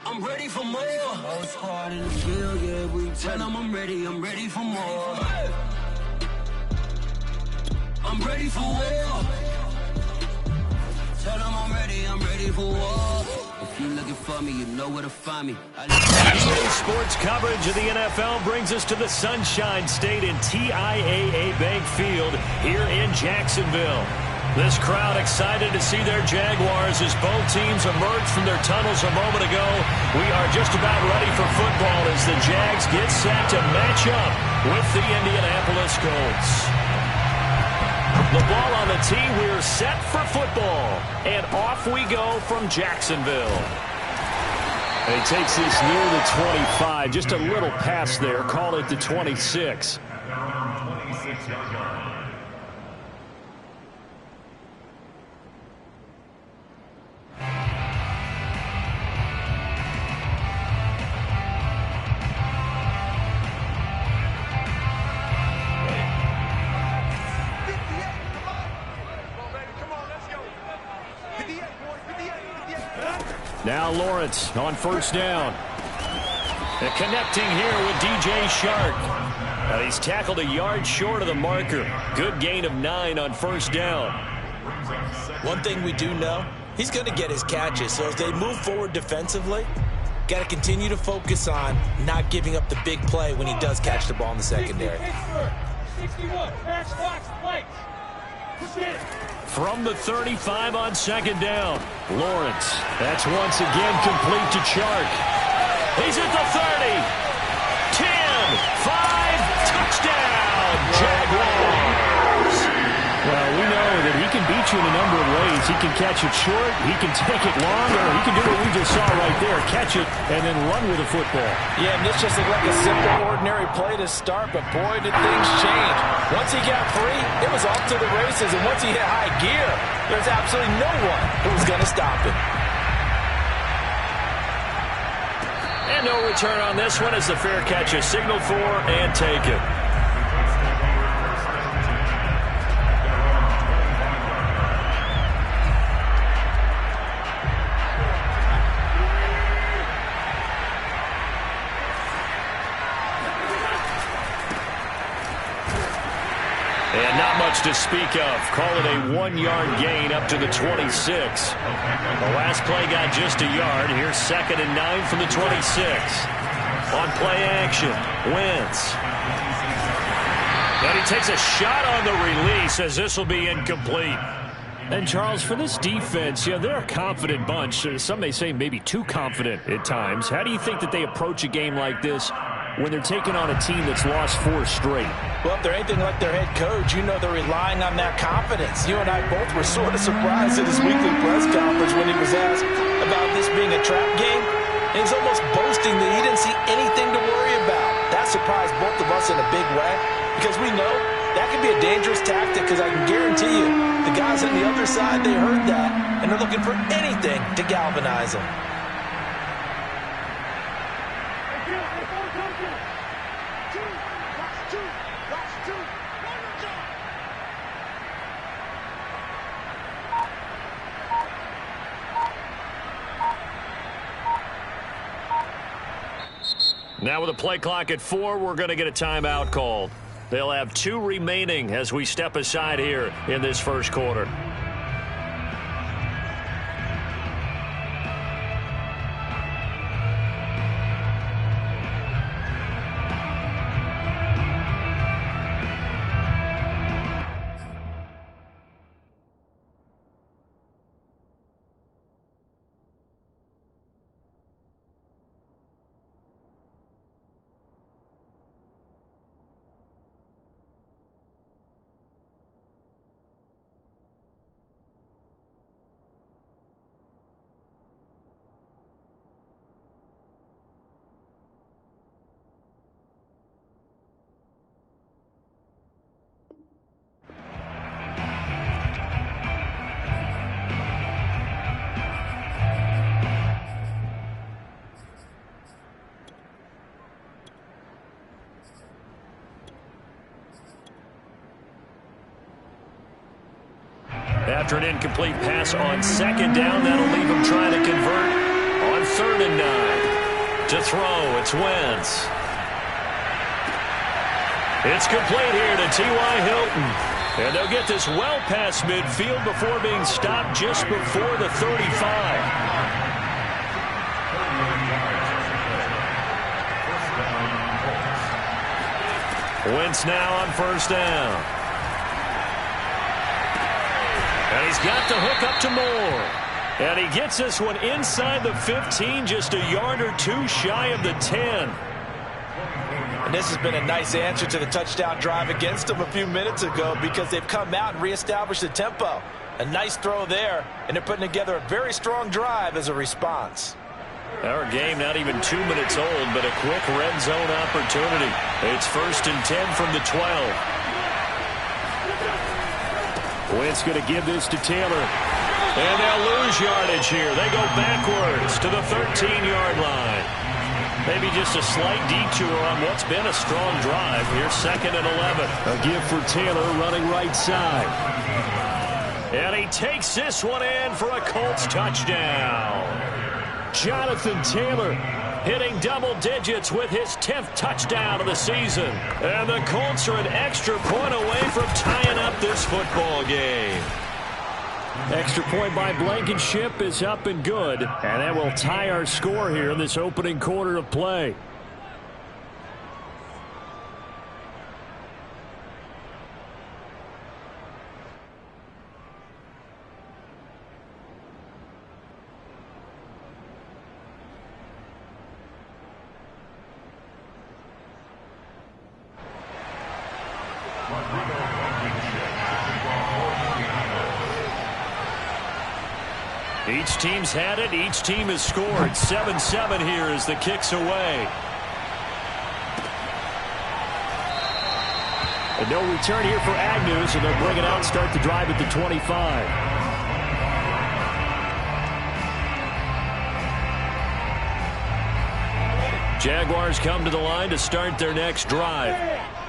I'm ready for more. Whole squad in the field, yeah, we tell them I'm ready for more. I'm ready for war. Tell them I'm ready for war. If you're looking for me, you know where to find me. Today's sports coverage of the NFL brings us to the Sunshine State in TIAA Bank Field here in Jacksonville. This crowd excited to see their Jaguars as both teams emerge from their tunnels a moment ago. We are just about ready for football as the Jags get set to match up with the Indianapolis Colts. The ball on the tee. We're set for football. And off we go from Jacksonville. He takes this near the 25. Just a little pass there. Call it the 26. Now Lawrence on first down. And connecting here with DJ Shark. He's tackled a yard short of the marker. Good gain of 9 on first down. One thing we do know, he's going to get his catches. So as they move forward defensively, got to continue to focus on not giving up the big play when he does catch the ball in the secondary. 61, From the 35 on second down, Lawrence. That's once again complete to Chark. He's at the 30. 10, 5, touchdown, Jaguars. Well, we know that he can beat you in a number of ways. He can catch it short, he can take it long, or he can do what we just saw right there, catch it and then run with the football. Yeah, and this just looked like a simple, ordinary play to start, but boy, did things change. Once he got free, it was off to the races, and once he hit high gear, there's absolutely no one who was going to stop him. And no return on this one as the fair catch is signaled for and taken. And not much to speak of. Call it a 1-yard gain up to the 26. The last play got just a yard. Here's 2nd and 9 from the 26. On play action, Wentz. And he takes a shot on the release as this will be incomplete. And, Charles, for this defense, yeah, they're a confident bunch. Some may say maybe too confident at times. How do you think that they approach a game like this when they're taking on a team that's lost 4 straight? Well, if they're anything like their head coach, you know they're relying on that confidence. You and I both were sort of surprised at his weekly press conference when he was asked about this being a trap game. And he's almost boasting that he didn't see anything to worry about. That surprised both of us in a big way because we know that can be a dangerous tactic because I can guarantee you the guys on the other side, they heard that, and they're looking for anything to galvanize them. Now with a play clock at 4, we're going to get a timeout called. They'll have 2 remaining as we step aside here in this first quarter. After an incomplete pass on second down, that'll leave him trying to convert on 3rd and 9. To throw, it's Wentz. It's complete here to T.Y. Hilton. And they'll get this well past midfield before being stopped just before the 35. Wentz now on 1st down. And he's got the hook up to Moore. And he gets this one inside the 15, just a yard or two shy of the 10. And this has been a nice answer to the touchdown drive against them a few minutes ago because they've come out and reestablished the tempo. A nice throw there, and they're putting together a very strong drive as a response. Our game not even 2 minutes old, but a quick red zone opportunity. It's 1st and 10 from the 12. Wentz going to give this to Taylor. And they'll lose yardage here. They go backwards to the 13-yard line. Maybe just a slight detour on what's been a strong drive. Here's 2nd and 11. A give for Taylor running right side. And he takes this one in for a Colts touchdown. Jonathan Taylor hitting double digits with his 10th touchdown of the season. And the Colts are an extra point away from tying up this football game. Extra point by Blankenship is up and good. And that will tie our score here in this opening quarter of play. Each team's had it. Each team has scored. 7-7 here as the kick's away. And no return here for Agnew, so they'll bring it out and start the drive at the 25. Jaguars come to the line to start their next drive.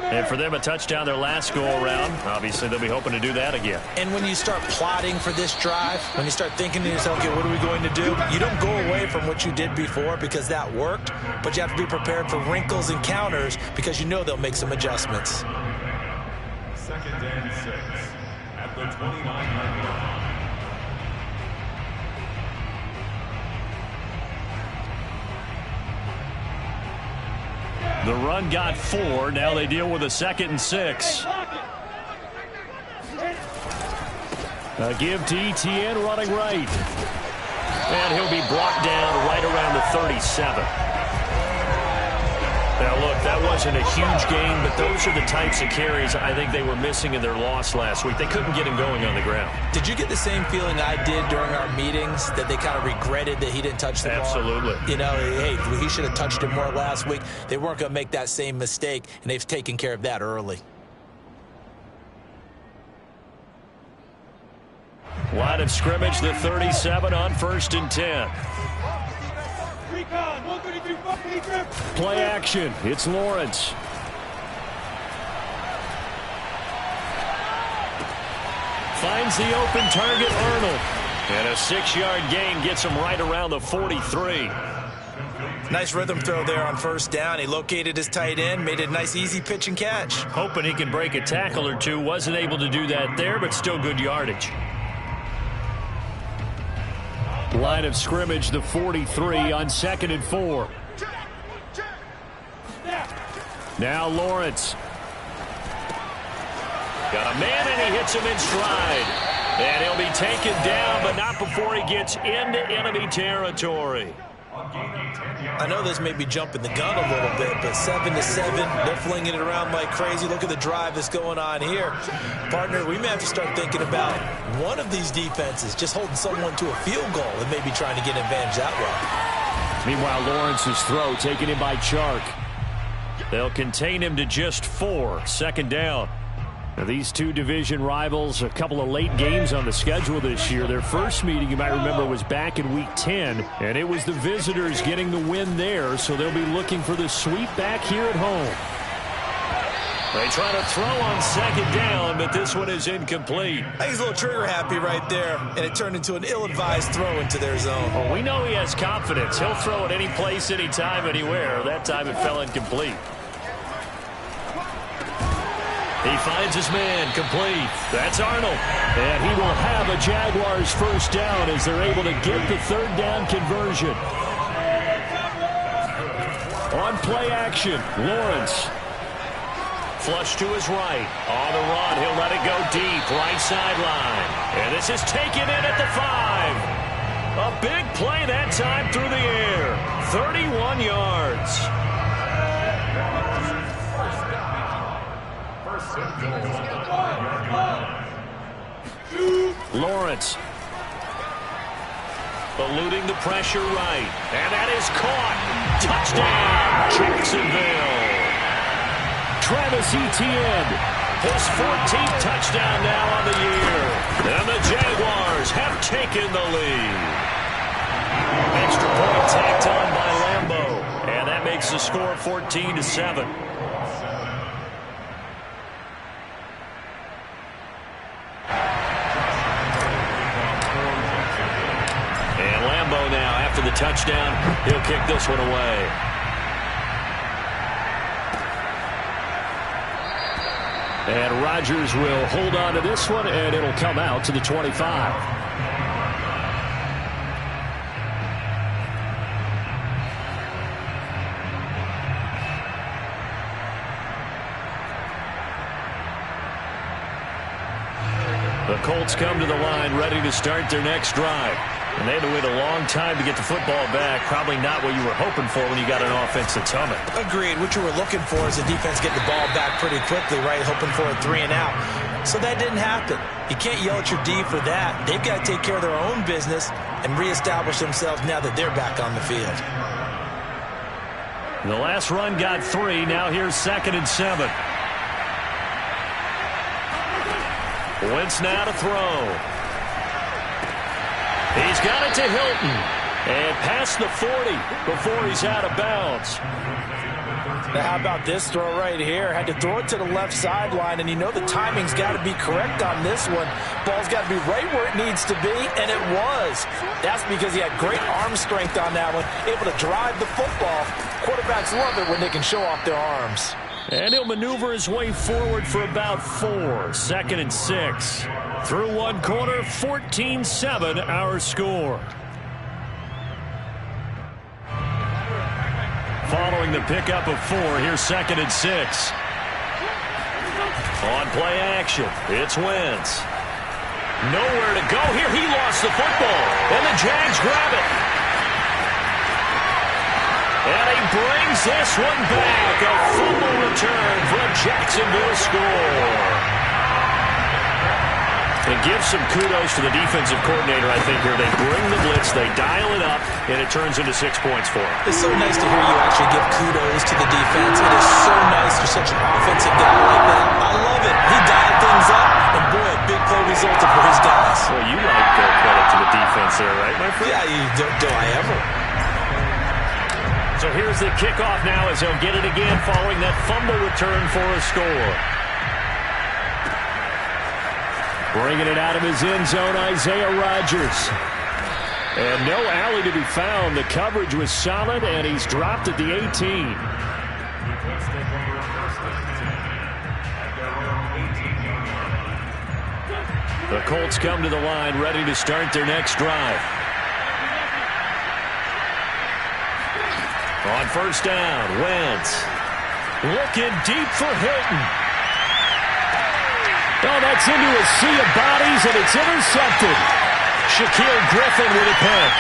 And for them, a touchdown their last go-around. Obviously, they'll be hoping to do that again. And when you start plotting for this drive, when you start thinking to yourself, okay, what are we going to do? You don't go away from what you did before because that worked, but you have to be prepared for wrinkles and counters because you know they'll make some adjustments. 2nd and 6 at the 29-yard line. The run got 4. Now they deal with a 2nd and 6. A give to Etienne running right. And he'll be brought down right around the 37. Now, look, that wasn't a huge gain, but those are the types of carries I think they were missing in their loss last week. They couldn't get him going on the ground. Did you get the same feeling I did during our meetings, that they kind of regretted that he didn't touch the ball? Absolutely. You know, hey, he should have touched it more last week. They weren't going to make that same mistake, and they've taken care of that early. Line of scrimmage, the 37 on 1st and 10. Play action. It's Lawrence. Finds the open target, Arnold. And a 6-yard gain gets him right around the 43. Nice rhythm throw there on 1st down. He located his tight end, made a nice easy pitch and catch. Hoping he could break a tackle or two. Wasn't able to do that there, but still good yardage. Line of scrimmage, the 43 on 2nd and 4. Now Lawrence. Got a man, and he hits him in stride. And he'll be taken down, but not before he gets into enemy territory. I know this may be jumping the gun a little bit, but 7-7, they're flinging it around like crazy. Look at the drive that's going on here. Partner, we may have to start thinking about one of these defenses just holding someone to a field goal and maybe trying to get an advantage that way. Meanwhile, Lawrence's throw taken in by Chark. They'll contain him to just 4. 2nd down. Now, these two division rivals, a couple of late games on the schedule this year. Their first meeting, you might remember, was back in Week 10, and it was the visitors getting the win there, so they'll be looking for the sweep back here at home. They try to throw on second down, but this one is incomplete. I think he's a little trigger happy right there, and it turned into an ill-advised throw into their zone. Well, we know he has confidence. He'll throw it any place, anytime, anywhere. That time it fell incomplete. He finds his man, complete. That's Arnold. And he will have a Jaguars first down as they're able to get the third down conversion. On play action, Lawrence. Flush to his right. On the run, he'll let it go deep, right sideline. And this is taken in at the 5. A big play that time through the air. 31 yards. Lawrence. Eluding the pressure right. And that is caught. Touchdown, Jacksonville. Travis Etienne, his 14th touchdown now on the year. And the Jaguars have taken the lead. Extra point tacked on by Lambo. And that makes the score 14-7. And Lambo now, after the touchdown, he'll kick this one away. And Rodgers will hold on to this one, and it'll come out to the 25. The Colts come to the line ready to start their next drive. And they had to wait a long time to get the football back. Probably not what you were hoping for when you got an offense that's humming. Agreed. What you were looking for is the defense getting the ball back pretty quickly, right? Hoping for a 3 and out. So that didn't happen. You can't yell at your D for that. They've got to take care of their own business and reestablish themselves now that they're back on the field. The last run got 3. Now here's 2nd and 7. Wentz now to throw. He's got it to Hilton. And past the 40 before he's out of bounds. Now how about this throw right here? Had to throw it to the left sideline, and you know the timing's got to be correct on this one. Ball's got to be right where it needs to be, and it was. That's because he had great arm strength on that one, able to drive the football. Quarterbacks love it when they can show off their arms. And he'll maneuver his way forward for about 4. 2nd and 6. Through one quarter, 14-7 our score. Following the pickup of 4, here's 2nd and 6. On play action, it's Wentz. Nowhere to go here. He lost the football, and the Jags grab it. And he brings this one back. A fumble return for a Jacksonville score. And give some kudos to the defensive coordinator, I think, here. They bring the blitz, they dial it up, and it turns into 6 points for him. It's so nice to hear you actually give kudos to the defense. It is so nice for such an offensive guy like that. I love it. He dialed things up, and boy, a big play resulted for his guys. Well, you like credit to the defense there, right, my friend? Yeah, do I ever. So here's the kickoff now as he'll get it again following that fumble return for a score. Bringing it out of his end zone, Isaiah Rodgers. And no alley to be found. The coverage was solid, and he's dropped at the 18. The Colts come to the line, ready to start their next drive. On first down, Wentz. Looking deep for Hilton. Oh, that's into a sea of bodies, and it's intercepted. Shaquille Griffin with a pick.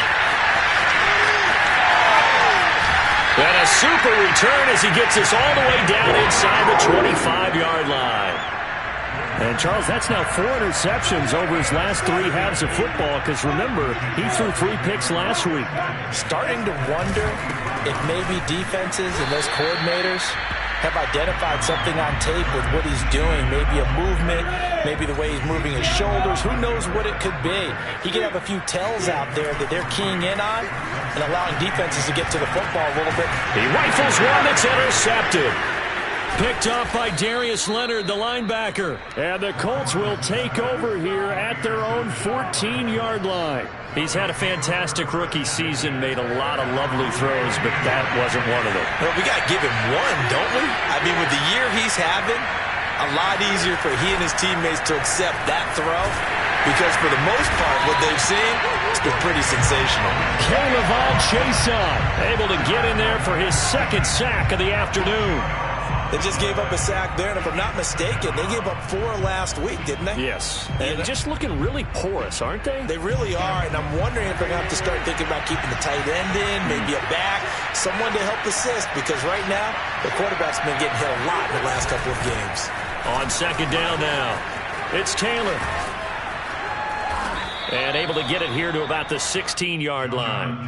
And a super return as he gets us all the way down inside the 25-yard line. And, Charles, that's now 4 interceptions over his last 3 halves of football, because, remember, he threw 3 picks last week. Starting to wonder if maybe defenses and those coordinators have identified something on tape with what he's doing. Maybe a movement, maybe the way he's moving his shoulders. Who knows what it could be? He could have a few tells out there that they're keying in on and allowing defenses to get to the football a little bit. He rifles one that's intercepted. Picked off by Darius Leonard, the linebacker. And the Colts will take over here at their own 14-yard line. He's had a fantastic rookie season, made a lot of lovely throws, but that wasn't one of them. Well, we got to give him one, don't we? I mean, with the year he's having, a lot easier for he and his teammates to accept that throw, because for the most part, what they've seen, it's been pretty sensational. K'Lavon Chaisson able to get in there for his second sack of the afternoon. They just gave up a sack there, and if I'm not mistaken, they gave up 4 last week, didn't they? Yes. And just looking really porous, aren't they? They really are, and I'm wondering if they're going to have to start thinking about keeping the tight end in, maybe a back, someone to help assist, because right now, the quarterback's been getting hit a lot in the last couple of games. On second down now, it's Taylor. And able to get it here to about the 16-yard line.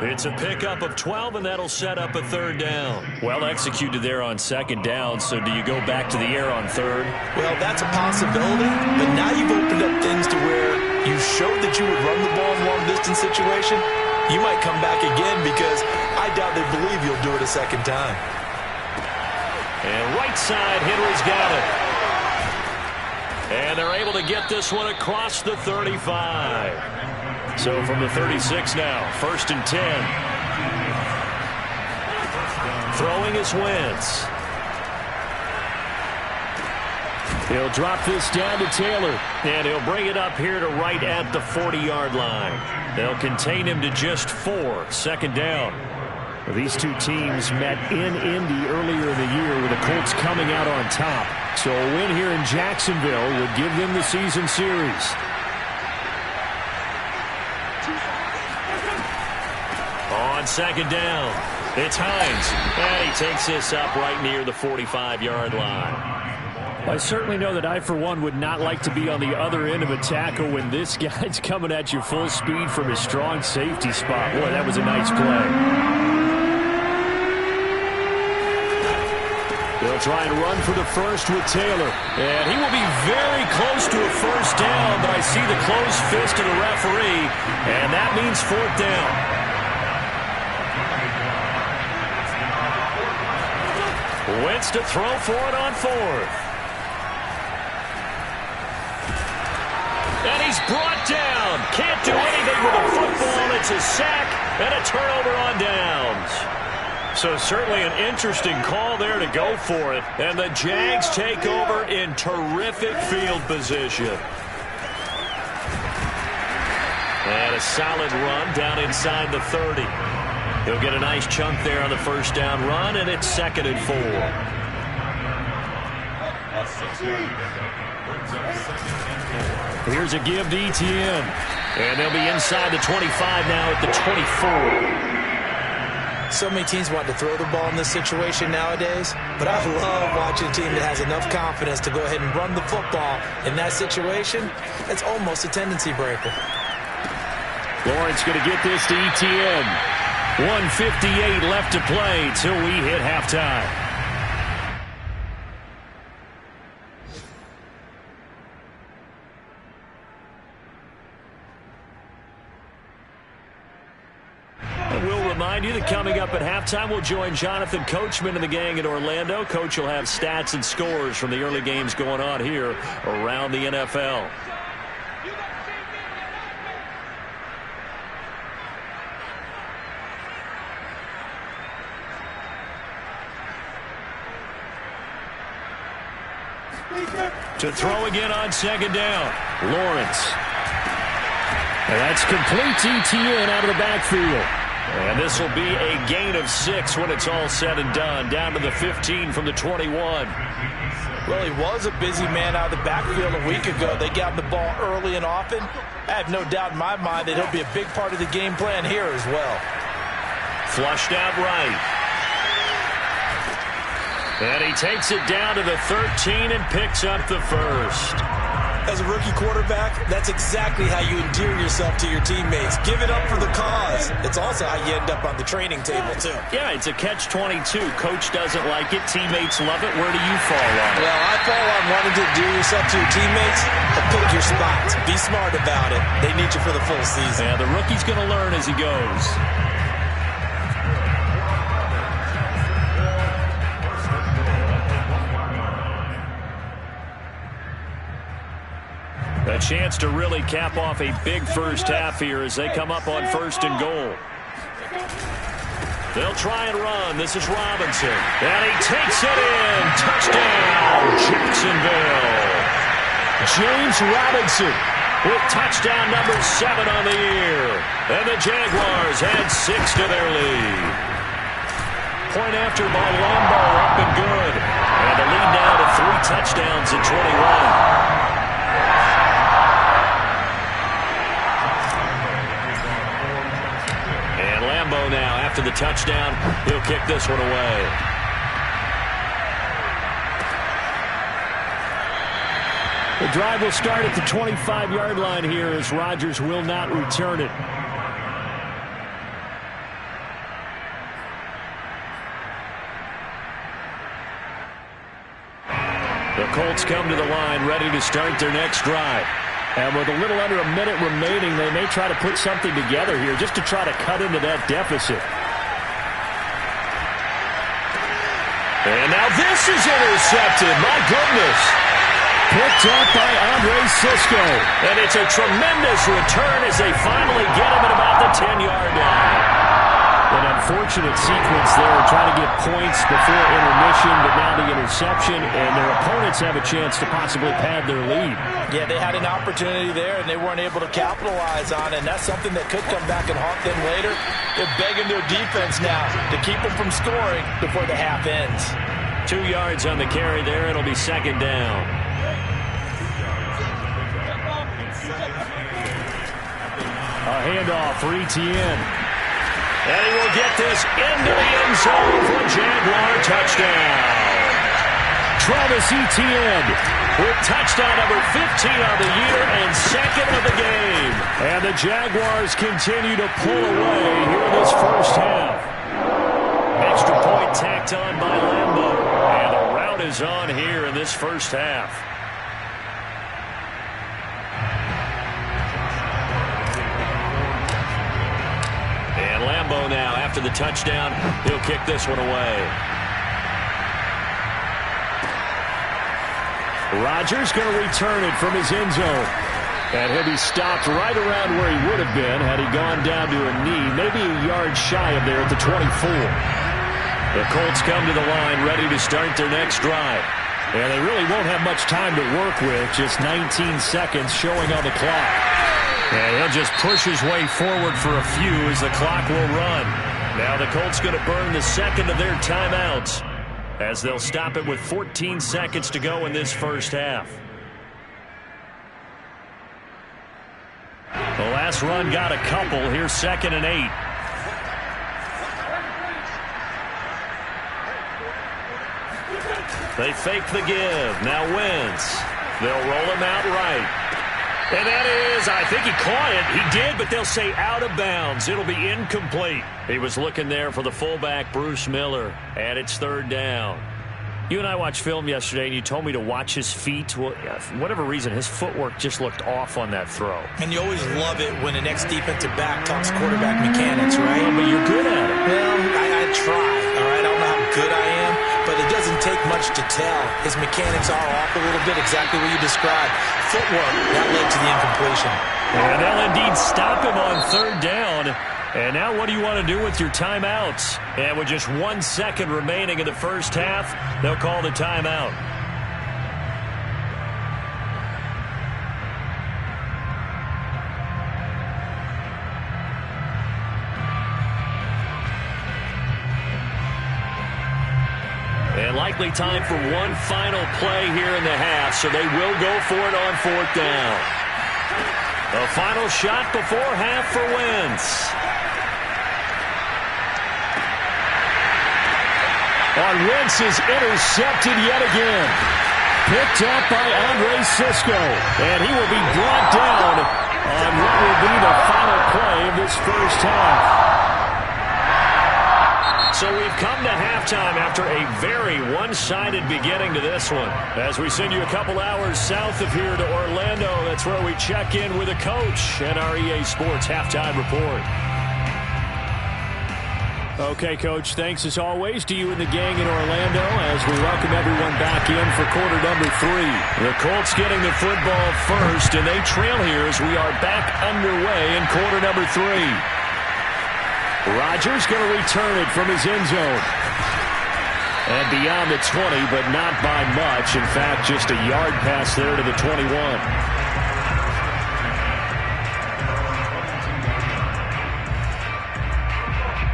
It's a pickup of 12, and that'll set up a third down. Well executed there on second down, so do you go back to the air on third? Well, that's a possibility, but now you've opened up things to where you showed that you would run the ball in long-distance situation. You might come back again because I doubt they believe you'll do it a second time. And right side, Henry's got it. And they're able to get this one across the 35. So from the 36 now, 1st and 10. Throwing is Wentz. He'll drop this down to Taylor, and he'll bring it up here to right at the 40-yard line. They'll contain him to just 4, 2nd down. These two teams met in Indy earlier in the year with the Colts coming out on top. So a win here in Jacksonville would give them the season series. On second down, it's Hines, and he takes this up right near the 45-yard line. I certainly know that I, for one, would not like to be on the other end of a tackle when this guy's coming at you full speed from his strong safety spot. Boy, that was a nice play. They'll try and run for the first with Taylor. And he will be very close to a first down, but I see the closed fist of the referee, and that means 4th down. Wentz to throw for it on 4th. And he's brought down. Can't do anything with a football. It's a sack and a turnover on downs. So certainly an interesting call there to go for it. And the Jags take over in terrific field position. And a solid run down inside the 30. He'll get a nice chunk there on the first down run, and it's 2nd and 4. Here's a give to Etienne. And they'll be inside the 25 now at the 24. So many teams want to throw the ball in this situation nowadays, but I love watching a team that has enough confidence to go ahead and run the football. In that situation, it's almost a tendency breaker. Lawrence going to get this to Etienne. 1:58 left to play till we hit halftime. And we'll remind you that coming up at halftime, we'll join Jonathan Coachman and the gang in Orlando. Coach will have stats and scores from the early games going on here around the NFL. To throw again on second down, Lawrence. And that's complete to Etienne out of the backfield. And this will be a gain of 6 when it's all said and done. Down to the 15 from the 21. Well, he was a busy man out of the backfield a week ago. They got the ball early and often. I have no doubt in my mind that he'll be a big part of the game plan here as well. Flushed out right. And he takes it down to the 13 and picks up the first. As a rookie quarterback, that's exactly how you endear yourself to your teammates. Give it up for the cause. It's also how you end up on the training table, too. Yeah, it's a catch-22. Coach doesn't like it. Teammates love it. Where do you fall on it? Well, I fall on wanting to endear yourself to your teammates, but pick your spots. Be smart about it. They need you for the full season. Yeah, the rookie's going to learn as he goes. chance to really cap off a big first half here as they come up on 1st and goal. They'll try and run. This is Robinson. And he takes it in. Touchdown, Jacksonville. James Robinson with touchdown number 7 on the year. And the Jaguars add 6 to their lead. Point after by Lambo, up and good. And the lead now to 3 touchdowns at 21. Now, after the touchdown, he'll kick this one away. The drive will start at the 25-yard line here as Rodgers will not return it. The Colts come to the line ready to start their next drive. And with a little under a minute remaining, they may try to put something together here just to try to cut into that deficit. And now this is intercepted. My goodness. Picked up by Andre Sisco. And it's a tremendous return as they finally get him at about the 10-yard line. An unfortunate sequence there, trying to get points before intermission, but now the interception, and their opponents have a chance to possibly pad their lead. Yeah, they had an opportunity there, and they weren't able to capitalize on it, and that's something that could come back and haunt them later. They're begging their defense now to keep them from scoring before the half ends. 2 yards on the carry there. It'll be 2nd down. A handoff for Etienne. And he will get this into the end zone for a Jaguar touchdown. Travis Etienne with touchdown number 15 on the year and 2nd of the game. And the Jaguars continue to pull away here in this first half. Extra point tacked on by Lambo. And the rout is on here in this first half. And Lambo now, after the touchdown, he'll kick this one away. Rodgers going to return it from his end zone. And he'll be stopped right around where he would have been had he gone down to a knee, maybe a yard shy of there at the 24. The Colts come to the line ready to start their next drive. And they really won't have much time to work with, just 19 seconds showing on the clock. And he'll just push his way forward for a few as the clock will run. Now the Colts going to burn the 2nd of their timeouts as they'll stop it with 14 seconds to go in this first half. The last run got a couple. Here's 2nd and 8. They fake the give. Now Wentz. They'll roll him out right. And that is, I think he caught it. He did, but they'll say out of bounds. It'll be incomplete. He was looking there for the fullback, Bruce Miller, and it's 3rd down. You and I watched film yesterday, and you told me to watch his feet. Well, for whatever reason, his footwork just looked off on that throw. And you always love it when the next defensive back talks quarterback mechanics, right? Well, but you're good at it. Well, I try, all right? I don't know how good I am, but it doesn't take much to tell. His mechanics are off a little bit, exactly what you described. Footwork, that led to the incompletion. And they'll indeed stop him on 3rd down. And now what do you want to do with your timeouts? And with just 1 second remaining in the first half, they'll call the timeout. And likely time for one final play here in the half, so they will go for it on 4th down. The final shot before half for Wentz. On Wentz is intercepted yet again. Picked up by Andre Sisco. And he will be brought down on what will be the final play of this first half. So we've come to halftime after a very one-sided beginning to this one. As we send you a couple hours south of here to Orlando, that's where we check in with a coach and our EA Sports Halftime Report. Okay, Coach, thanks as always to you and the gang in Orlando as we welcome everyone back in for quarter number 3. The Colts getting the football first, and they trail here as we are back underway in quarter number 3. Rodgers going to return it from his end zone. And beyond the 20, but not by much. In fact, just a yard pass there to the 21.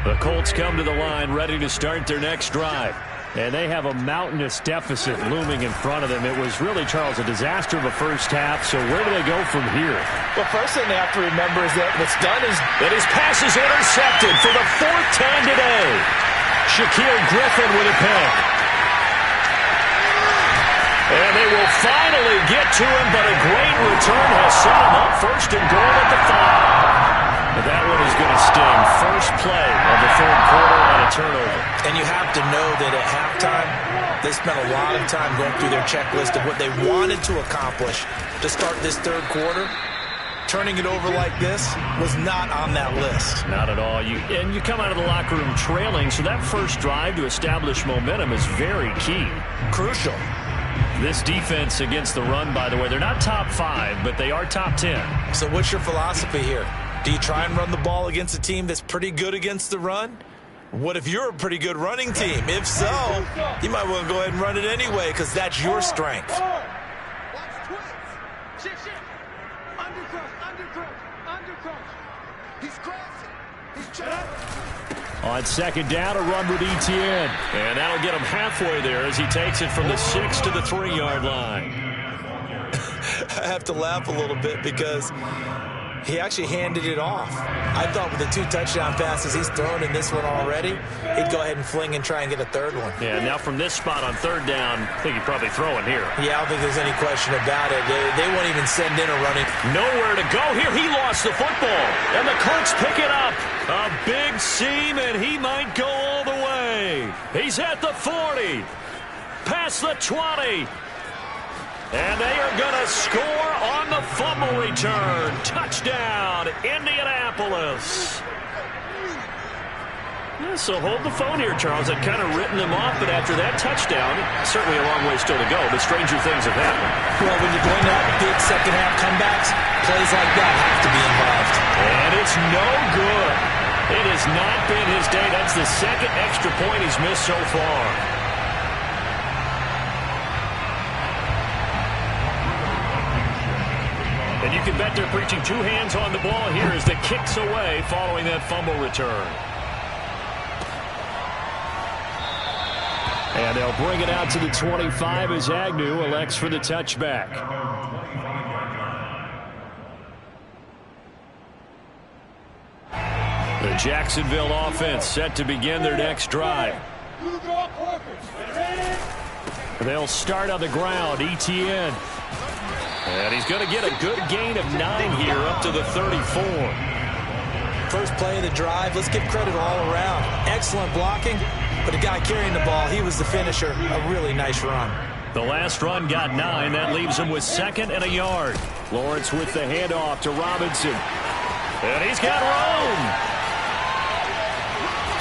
The Colts come to the line ready to start their next drive. And they have a mountainous deficit looming in front of them. It was really, Charles, a disaster of a first half. So where do they go from here? Well, first thing they have to remember is that what's done is that his pass is intercepted for the 4th time today. Shaquille Griffin with a pick. And they will finally get to him, but a great return has set him up first and goal at the 5. But that one is going to sting. First play of the 3rd quarter and a turnover. And you have to know that at halftime, they spent a lot of time going through their checklist of what they wanted to accomplish to start this 3rd quarter. Turning it over like this was not on that list. Not at all. And you come out of the locker room trailing, so that first drive to establish momentum is very key. Crucial. This defense against the run, by the way, they're not top 5, but they are top 10. So what's your philosophy here? Do you try and run the ball against a team that's pretty good against the run? What if you're a pretty good running team? If so, you might want to go ahead and run it anyway because that's your strength. On second down, a run with Etienne. And that'll get him halfway there as he takes it from the 6 to the 3-yard line. I have to laugh a little bit because he actually handed it off. I thought with the 2 touchdown passes he's thrown in this one already, he'd go ahead and fling and try and get a 3rd one. Yeah, now from this spot on 3rd down, I think he'd probably throw it here. Yeah, I don't think there's any question about it. They won't even send in a running. Nowhere to go here. He lost the football. And the Colts pick it up. A big seam, and he might go all the way. He's at the 40. Past the 20. And they are going to score on the fumble return. Touchdown, Indianapolis. Yeah, so hold the phone here, Charles. I'd kind of written them off, but after that touchdown, certainly a long way still to go, but stranger things have happened. Well, when you're going to have big second-half comebacks, plays like that have to be involved. And it's no good. It has not been his day. That's the 2nd extra point he's missed so far. And you can bet they're preaching 2 hands on the ball here as the kicks away following that fumble return. And they'll bring it out to the 25 as Agnew elects for the touchback. The Jacksonville offense set to begin their next drive. They'll start on the ground. Etienne. And he's going to get a good gain of 9 here up to the 34. First play of the drive. Let's give credit all around. Excellent blocking. But the guy carrying the ball, he was the finisher. A really nice run. The last run got 9. That leaves him with 2nd and a yard. Lawrence with the handoff to Robinson. And he's got room.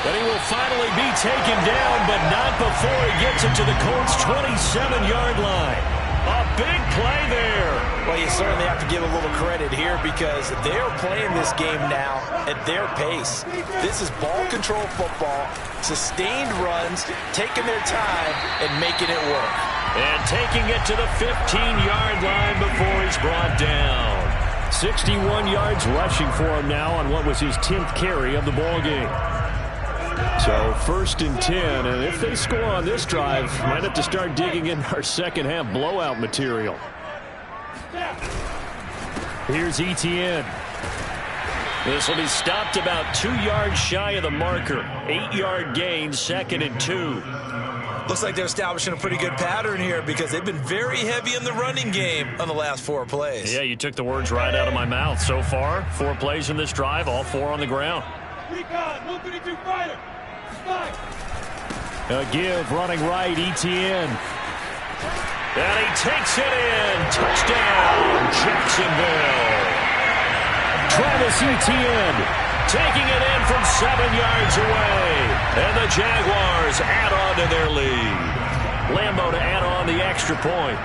And he will finally be taken down, but not before he gets it to the Colts' 27-yard line. A big play there. Well, you certainly have to give a little credit here because they're playing this game now at their pace. This is ball control football, sustained runs, taking their time and making it work. And taking it to the 15-yard line before he's brought down. 61 yards rushing for him now on what was his 10th carry of the ball game. So 1st and 10, and if they score on this drive, might have to start digging in our second half blowout material. Here's Etienne. This will be stopped about 2 yards shy of the marker. 8-yard gain, 2nd and 2. Looks like they're establishing a pretty good pattern here because they've been very heavy in the running game on the last 4 plays. Yeah, you took the words right out of my mouth. So far, 4 plays in this drive, all 4 on the ground. A give running right, Etienne. And he takes it in. Touchdown, Jacksonville. Travis Etienne taking it in from 7 yards away. And the Jaguars add on to their lead. Lambeau to add on the extra point.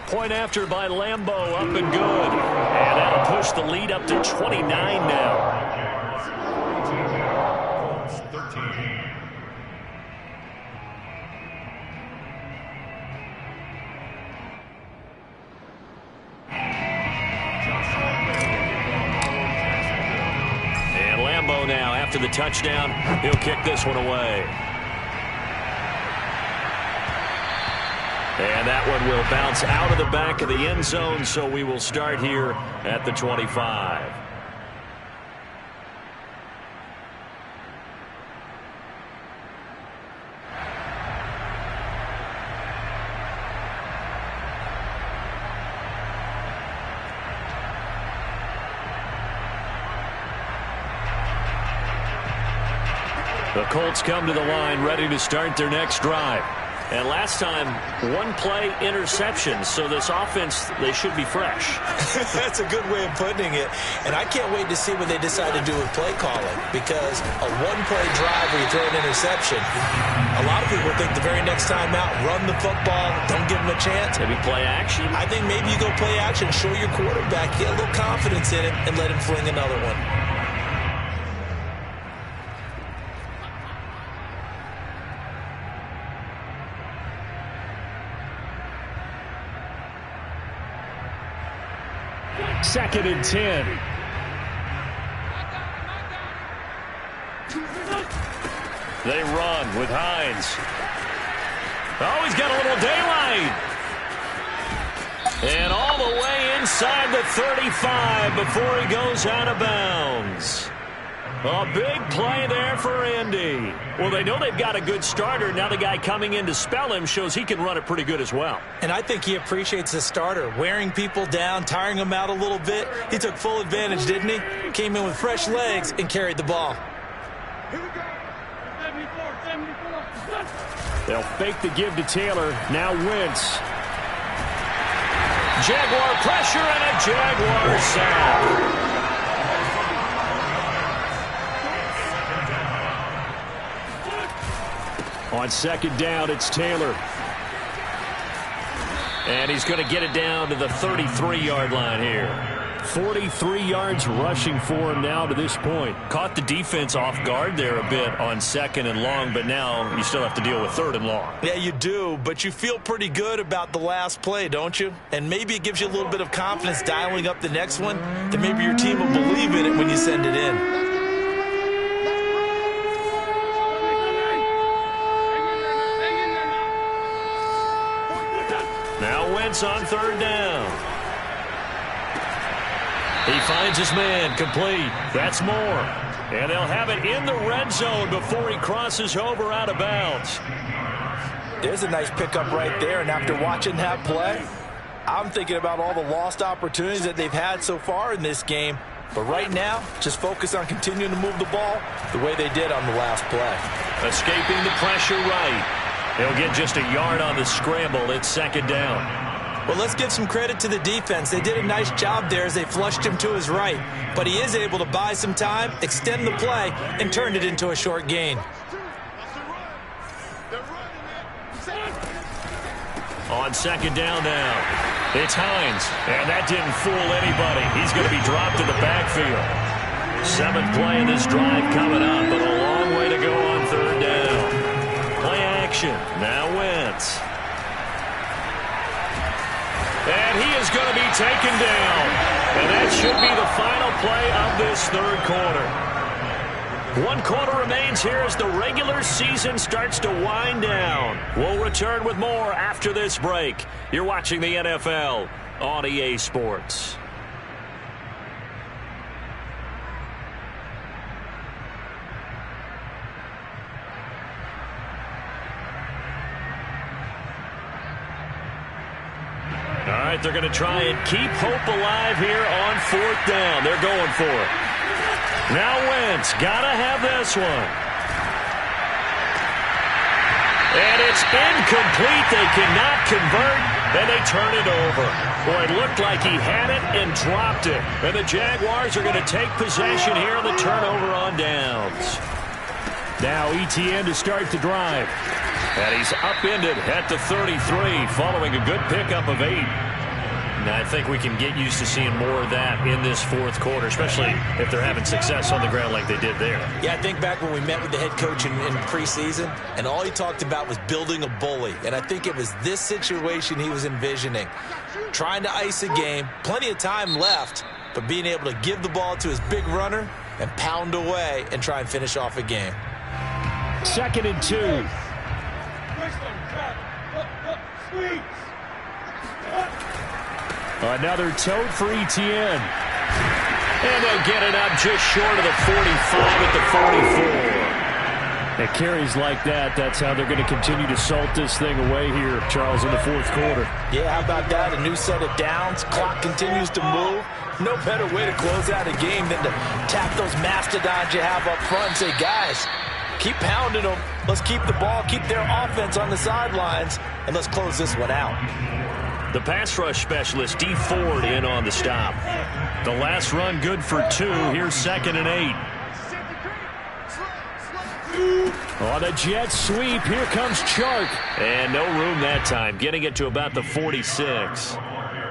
Point after by Lambeau, up and good. And that'll push the lead up to 29 now. Colts 13. And Lambeau now, after the touchdown, he'll kick this one away. And that one will bounce out of the back of the end zone, so we will start here at the 25. The Colts come to the line ready to start their next drive. And last time, one-play interception, so this offense, they should be fresh. That's a good way of putting it. And I can't wait to see what they decide to do with play calling, because a one-play drive where you throw an interception, a lot of people think the very next time out, run the football, don't give them a chance. Maybe play action? I think maybe you go play action, show your quarterback, get a little confidence in him, and let him fling another one. Second and 10. They run with Hines. Oh, he's got a little daylight. And all the way inside the 35 before he goes out of bounds. A big play there for Indy. Well, they know they've got a good starter. Now the guy coming in to spell him shows he can run it pretty good as well. And I think he appreciates the starter, wearing people down, tiring them out a little bit. He took full advantage, didn't he? Came in with fresh legs and carried the ball. They'll fake the give to Taylor. Now Wentz. Jaguar pressure and a Jaguar sack. On second down, it's Taylor. And he's going to get it down to the 33-yard line here. 43 yards rushing for him now to this point. Caught the defense off guard there a bit on second and long, but now you still have to deal with third and long. Yeah, you do, but you feel pretty good about the last play, don't you? And maybe it gives you a little bit of confidence dialing up the next one, that maybe your team will believe in it when you send it in. Now Wentz on third down. He finds his man complete. That's more. And they'll have it in the red zone before he crosses over out of bounds. There's a nice pickup right there, and after watching that play, I'm thinking about all the lost opportunities that they've had so far in this game. But right now, just focus on continuing to move the ball the way they did on the last play. Escaping the pressure right. He'll get just a yard on the scramble. It's second down. Well, let's give some credit to the defense. They did a nice job there as they flushed him to his right. But he is able to buy some time, extend the play, and turn it into a short gain. On second down now, it's Hines. And that didn't fool anybody. He's going to be dropped to the backfield. Seventh play of this drive coming up, but a long way to go on third down. Play action. Now Wentz. And he is going to be taken down. And that should be the final play of this third quarter. 1 quarter remains here as the regular season starts to wind down. We'll return with more after this break. You're watching the NFL on EA Sports. right, they're going to try and keep hope alive here on 4th down. They're going for it. Now Wentz, got to have this one. And it's incomplete. They cannot convert, and they turn it over. Boy, it looked like he had it and dropped it. And the Jaguars are going to take possession here on the turnover on downs. Now Etienne to start the drive. And he's upended at the 33 following a good pickup of 8. Now, I think we can get used to seeing more of that in this 4th quarter, especially if they're having success on the ground like they did there. Yeah, I think back when we met with the head coach in preseason, and all he talked about was building a bully. And I think it was this situation he was envisioning. Trying to ice a game, plenty of time left, but being able to give the ball to his big runner and pound away and try and finish off a game. 2nd and 2. Another tote for Etienne. And they'll get it up just short of the 45 at the 44. It carries like that. That's how they're going to continue to salt this thing away here, Charles, in the 4th quarter. Yeah, how about that? A new set of downs. Clock continues to move. No better way to close out a game than to tap those mastodons you have up front and say, guys, keep pounding them. Let's keep the ball, keep their offense on the sidelines, and let's close this one out. The pass rush specialist, D. Ford, in on the stop. The last run good for 2. Here's 2nd and 8. On a jet sweep, here comes Chark. And no room that time, getting it to about the 46.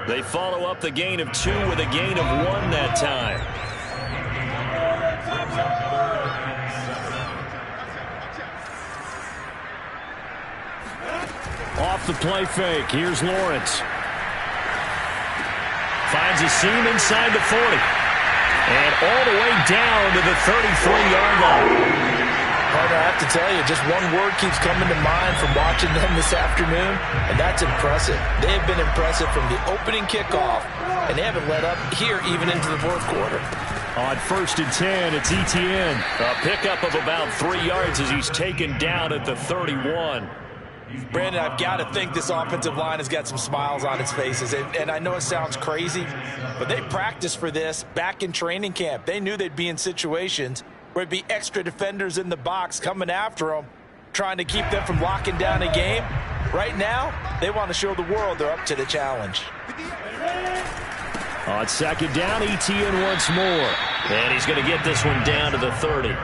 They follow up the gain of 2 with a gain of 1 that time. Off the play fake, here's Lawrence. Finds a seam inside the 40. And all the way down to the 33-yard line. Partner, I have to tell you, just one word keeps coming to mind from watching them this afternoon, and that's impressive. They have been impressive from the opening kickoff, and they haven't let up here even into the 4th quarter. On 1st and 10, it's Etienne. A pickup of about 3 yards as he's taken down at the 31. Brandon, I've got to think this offensive line has got some smiles on its faces. And I know it sounds crazy, but they practiced for this back in training camp. They knew they'd be in situations where there'd be extra defenders in the box coming after them, trying to keep them from locking down a game. Right now, they want to show the world they're up to the challenge. On 2nd down, Etienne once more. And he's going to get this one down to the 30.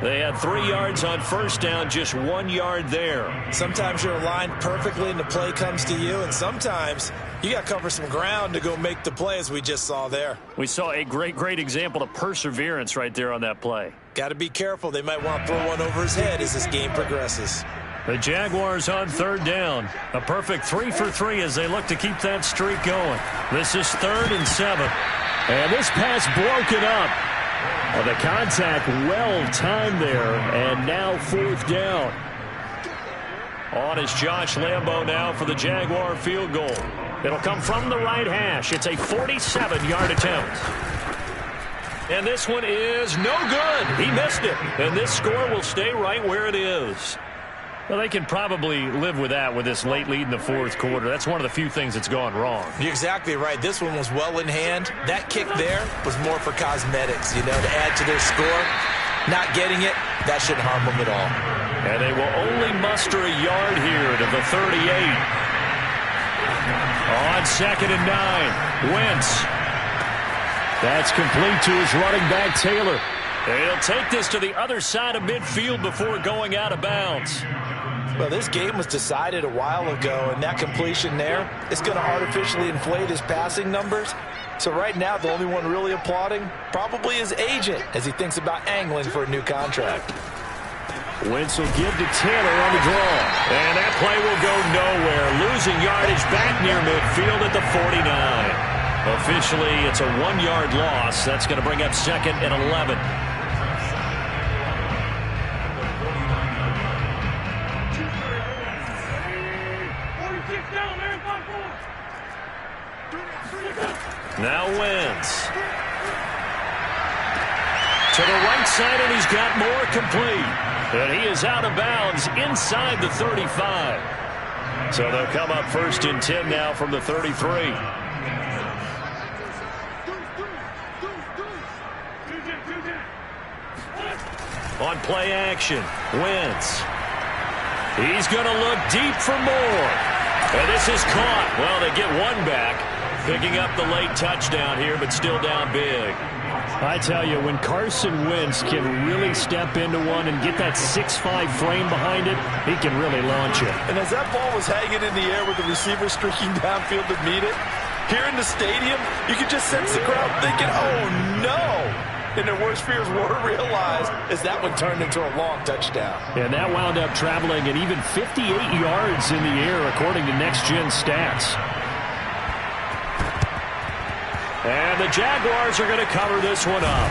They had 3 yards on 1st down, just 1 yard there. Sometimes you're aligned perfectly and the play comes to you, and sometimes you got to cover some ground to go make the play, as we just saw there. We saw a great example of perseverance right there on that play. Got to be careful. They might want to throw one over his head as this game progresses. The Jaguars on 3rd down. A perfect 3 for 3 as they look to keep that streak going. This is 3rd and 7. And this pass broken up. Well, the contact well timed there, and now 4th down. On is Josh Lambo now for the Jaguar field goal. It'll come from the right hash. It's a 47-yard attempt. And this one is no good. He missed it. And this score will stay right where it is. Well, they can probably live with that with this late lead in the 4th quarter. That's one of the few things that's gone wrong. You're exactly right. This one was well in hand. That kick there was more for cosmetics, to add to their score. Not getting it, that shouldn't harm them at all. And they will only muster a yard here to the 38. On 2nd and 9, Wentz. That's complete to his running back, Taylor. And he'll take this to the other side of midfield before going out of bounds. Well, this game was decided a while ago, and that completion there is going to artificially inflate his passing numbers. So right now, the only one really applauding probably his agent as he thinks about angling for a new contract. Wentz will give to Taylor on the draw. And that play will go nowhere. Losing yardage back near midfield at the 49. Officially, it's a 1-yard loss. That's going to bring up 2nd and 11. Now Wentz. To the right side, and he's got more complete. And he is out of bounds inside the 35. So they'll come up 1st and 10 now from the 33. On play action, Wentz. He's going to look deep for more. And this is caught. Well, they get one back, picking up the late touchdown here, but still down big. I tell you, when Carson Wentz can really step into one and get that 6'5" frame behind it, he can really launch it. And as that ball was hanging in the air with the receiver streaking downfield to meet it, here in the stadium, you could just sense the crowd thinking, oh, no. And their worst fears were realized as that one turned into a long touchdown. And that wound up traveling at even 58 yards in the air, according to Next Gen Stats. And the Jaguars are going to cover this one up.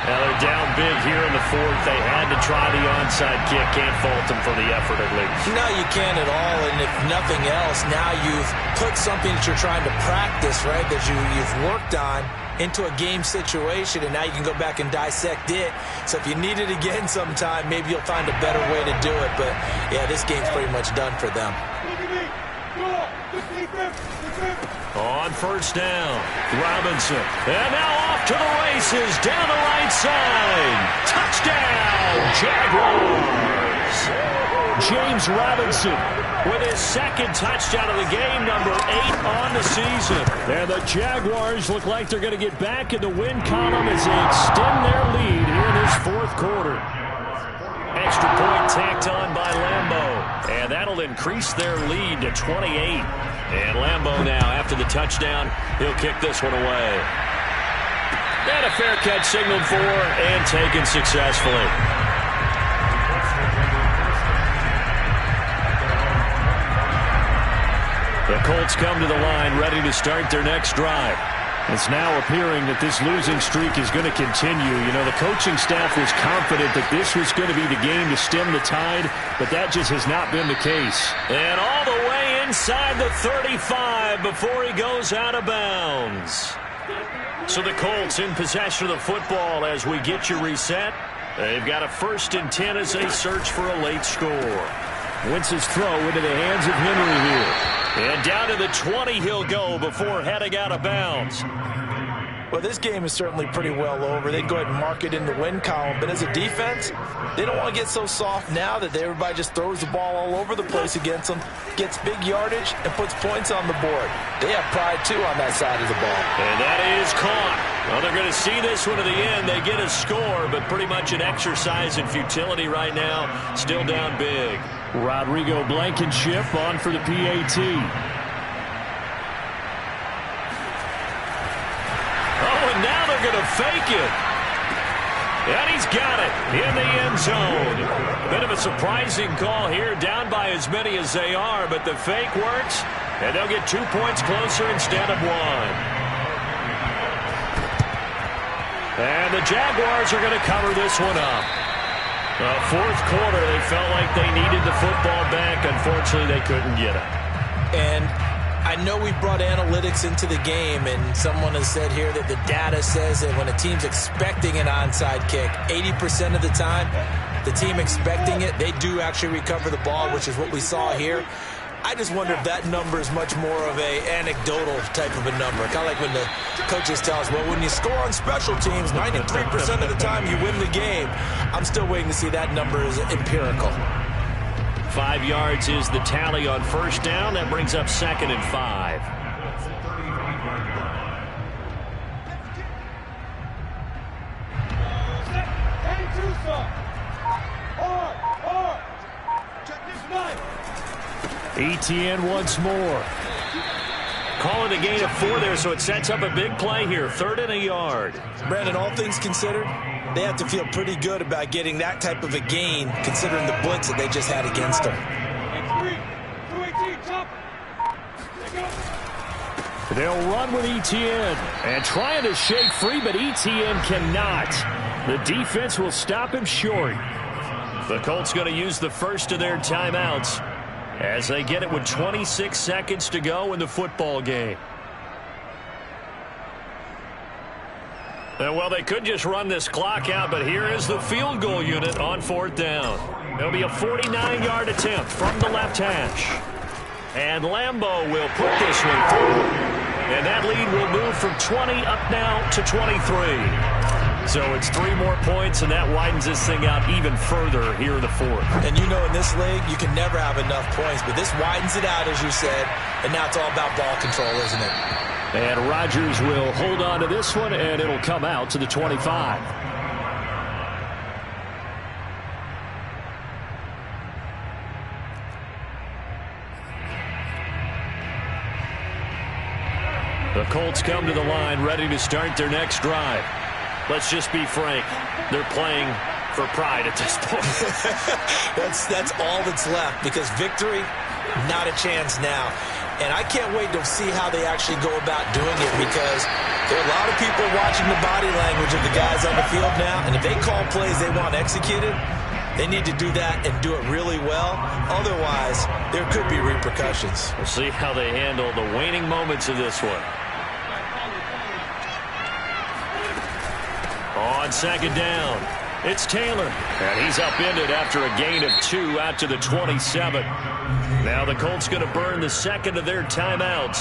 Now they're down big here in the fourth. They had to try the onside kick. Can't fault them for the effort, at least. No, you can't at all. And if nothing else, now you've put something that you're trying to practice, right, that you've worked on into a game situation, and now you can go back and dissect it. So if you need it again sometime, maybe you'll find a better way to do it. But, yeah, this game's pretty much done for them. On first down, Robinson. And now off to the races, down the right side. Touchdown, Jaguars. James Robinson with his second touchdown of the game, number 8 on the season. And the Jaguars look like they're going to get back in the win column as they extend their lead here in this fourth quarter. Extra point tacked on by Lambeau. And that'll increase their lead to 28. And Lambeau now, after the touchdown, he'll kick this one away. And a fair catch signaled for and taken successfully. The Colts come to the line ready to start their next drive. It's now appearing that this losing streak is going to continue. You know, the coaching staff was confident that this was going to be the game to stem the tide, but that just has not been the case. And all the way inside the 35 before he goes out of bounds. So the Colts in possession of the football as we get you reset. They've got a 1st and 10 as they search for a late score. Wentz's throw into the hands of Henry here. And down to the 20 he'll go before heading out of bounds. Well, this game is certainly pretty well over. They'd go ahead and mark it in the win column. But as a defense, they don't want to get so soft now that everybody just throws the ball all over the place against them, gets big yardage, and puts points on the board. They have pride, too, on that side of the ball. And that is caught. Well, they're going to see this one to the end. They get a score, but pretty much an exercise in futility right now. Still down big. Rodrigo Blankenship on for the PAT. Oh, and now they're going to fake it. And he's got it in the end zone. A bit of a surprising call here, down by as many as they are, but the fake works, and they'll get 2 points closer instead of 1. And the Jaguars are going to cover this one up. Fourth quarter, they felt like they needed the football back. Unfortunately, they couldn't get it. And I know we brought analytics into the game, and someone has said here that the data says that when a team's expecting an onside kick, 80% of the time, the team expecting it, they do actually recover the ball, which is what we saw here. I just wonder if that number is much more of a anecdotal type of a number. Kind of like when the coaches tell us, well, when you score on special teams, 93% of the time you win the game. I'm still waiting to see that number is empirical. 5 yards is the tally on first down. That brings up 2nd and 5. ETN once more. Calling a gain of 4 there, so it sets up a big play here. 3rd and a yard. Brandon, all things considered, they have to feel pretty good about getting that type of a gain, considering the blitz that they just had against them. They'll run with ETN and trying to shake free, but ETN cannot. The defense will stop him short. The Colts going to use the first of their timeouts as they get it with 26 seconds to go in the football game. Well, they could just run this clock out, but here is the field goal unit on 4th down. It'll be a 49-yard attempt from the left hash. And Lambeau will put this one through. And that lead will move from 20 up now to 23. So it's 3 more points, and that widens this thing out even further here in the fourth. And you know in this league, you can never have enough points, but this widens it out, as you said, and now it's all about ball control, isn't it? And Rodgers will hold on to this one, and it'll come out to the 25. The Colts come to the line ready to start their next drive. Let's just be frank. They're playing for pride at this point. That's all that's left, because victory, not a chance now. And I can't wait to see how they actually go about doing it, because there are a lot of people watching the body language of the guys on the field now. And if they call plays they want executed, they need to do that and do it really well. Otherwise, there could be repercussions. We'll see how they handle the waning moments of this one. On second down, it's Taylor. And he's upended after a gain of 2 out to the 27. Now the Colts going to burn the second of their timeouts.